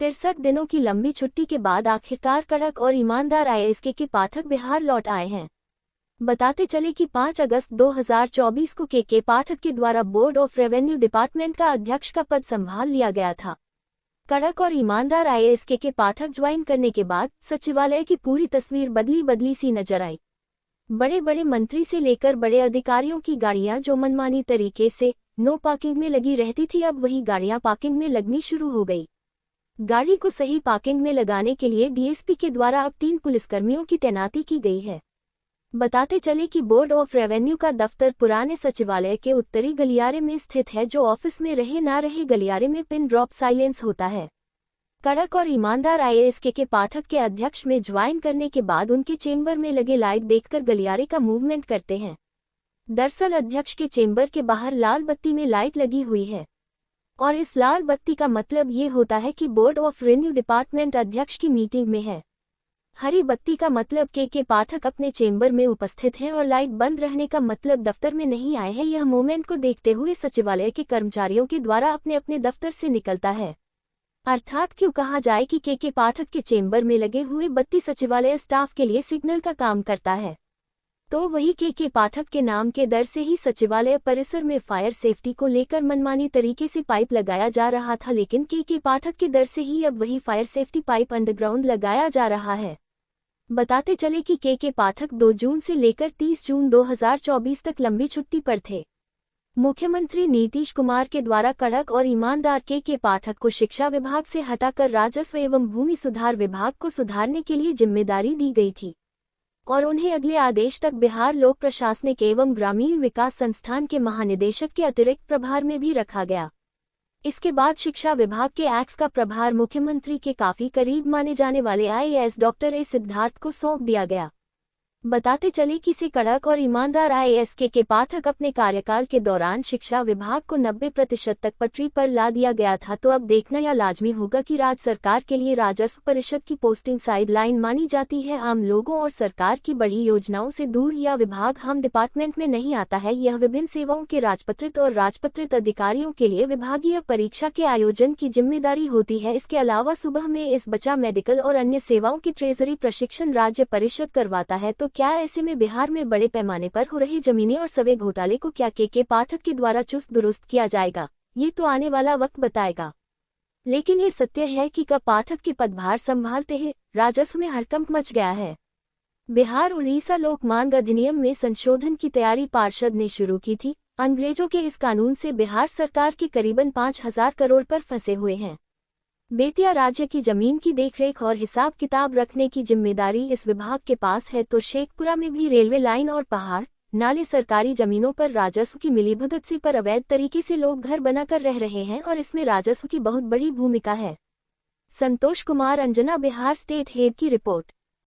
63 दिनों की लंबी छुट्टी के बाद आखिरकार कड़क और ईमानदार आईएएस के पाठक बिहार लौट आए हैं। बताते चले कि 5 अगस्त 2024 को के पाठक के द्वारा बोर्ड ऑफ रेवेन्यू डिपार्टमेंट का अध्यक्ष का पद संभाल लिया गया था। कड़क और ईमानदार आईएएस के पाठक ज्वाइन करने के बाद सचिवालय की पूरी तस्वीर बदली सी नजर आई। बड़े बड़े मंत्री से लेकर बड़े अधिकारियों की गाड़ियां जो मनमानी तरीके से नो पार्किंग में लगी रहती थी, अब वही गाड़ियां पार्किंग में लगनी शुरू हो गई। गाड़ी को सही पार्किंग में लगाने के लिए डीएसपी के द्वारा अब 3 पुलिसकर्मियों की तैनाती की गई है। बताते चले कि बोर्ड ऑफ रेवेन्यू का दफ्तर पुराने सचिवालय के उत्तरी गलियारे में स्थित है, जो ऑफिस में रहे ना रहे गलियारे में पिन ड्रॉप साइलेंस होता है। कड़क और ईमानदार आईएएस के पाठक के अध्यक्ष में ज्वाइन करने के बाद उनके चेंबर में लगे लाइट देखकर गलियारे का मूवमेंट करते हैं। दरअसल अध्यक्ष के चेंबर के बाहर लाल बत्ती में लाइट लगी हुई है और इस लाल बत्ती का मतलब ये होता है कि बोर्ड ऑफ रेवेन्यू डिपार्टमेंट अध्यक्ष की मीटिंग में है। हरी बत्ती का मतलब के पाठक अपने चेंबर में उपस्थित हैं और लाइट बंद रहने का मतलब दफ्तर में नहीं आए हैं। यह मूवमेंट को देखते हुए सचिवालय के कर्मचारियों के द्वारा अपने अपने दफ्तर से निकलता है। अर्थात क्यों कहा जाए कि के पाठक के चेंबर में लगे हुए बत्ती सचिवालय स्टाफ के लिए सिग्नल का काम करता है, तो वही के पाठक के नाम के डर से ही सचिवालय परिसर में फायर सेफ्टी को लेकर मनमानी तरीके से पाइप लगाया जा रहा था, लेकिन के पाठक के डर से ही अब वही फायर सेफ्टी पाइप अंडरग्राउंड लगाया जा रहा है। बताते चले कि के पाठक 2 जून से लेकर 30 जून 2024 तक लंबी छुट्टी पर थे। मुख्यमंत्री नीतीश कुमार के द्वारा कड़क और ईमानदार के पाठक को शिक्षा विभाग से हटाकर राजस्व एवं भूमि सुधार विभाग को सुधारने के लिए जिम्मेदारी दी गई थी और उन्हें अगले आदेश तक बिहार लोक प्रशासनिक एवं ग्रामीण विकास संस्थान के महानिदेशक के अतिरिक्त प्रभार में भी रखा गया। इसके बाद शिक्षा विभाग के एक्स का प्रभार मुख्यमंत्री के काफी करीब माने जाने वाले आईएएस डॉक्टर ए सिद्धार्थ को सौंप दिया गया। बताते चले कि से कड़क और ईमानदार आईएएस के पाठक अपने कार्यकाल के दौरान शिक्षा विभाग को 90% तक पटरी पर ला दिया गया था, तो अब देखना यह लाजमी होगा कि राज्य सरकार के लिए राजस्व परिषद की पोस्टिंग साइडलाइन मानी जाती है। आम लोगों और सरकार की बड़ी योजनाओं से दूर यह विभाग हम डिपार्टमेंट में नहीं आता है। यह विभिन्न सेवाओं के राजपत्रित और राजपत्रित अधिकारियों के लिए विभागीय परीक्षा के आयोजन की जिम्मेदारी होती है। इसके अलावा सुबह में इस बचा मेडिकल और अन्य सेवाओं की ट्रेजरी प्रशिक्षण राज्य परिषद करवाता है। तो क्या ऐसे में बिहार में बड़े पैमाने पर हो रहे जमीनी और सवे घोटाले को क्या के पाठक के द्वारा चुस्त दुरुस्त किया जाएगा, ये तो आने वाला वक्त बताएगा। लेकिन ये सत्य है कि पाठक के पदभार संभालते ही राजस्व में हड़कंप मच गया है। बिहार उड़ीसा लोक मांग अधिनियम में संशोधन की तैयारी पार्षद ने शुरू की थी। अंग्रेजों के इस कानून से बिहार सरकार के करीबन 5,000 करोड़ पर फंसे हुए हैं। बेतिया राज्य की जमीन की देखरेख और हिसाब किताब रखने की जिम्मेदारी इस विभाग के पास है, तो शेखपुरा में भी रेलवे लाइन और पहाड़ नाले सरकारी जमीनों पर राजस्व की मिलीभगत से पर अवैध तरीके से लोग घर बनाकर रह रहे हैं और इसमें राजस्व की बहुत बड़ी भूमिका है। संतोष कुमार, अंजना, बिहार स्टेट हेड की रिपोर्ट।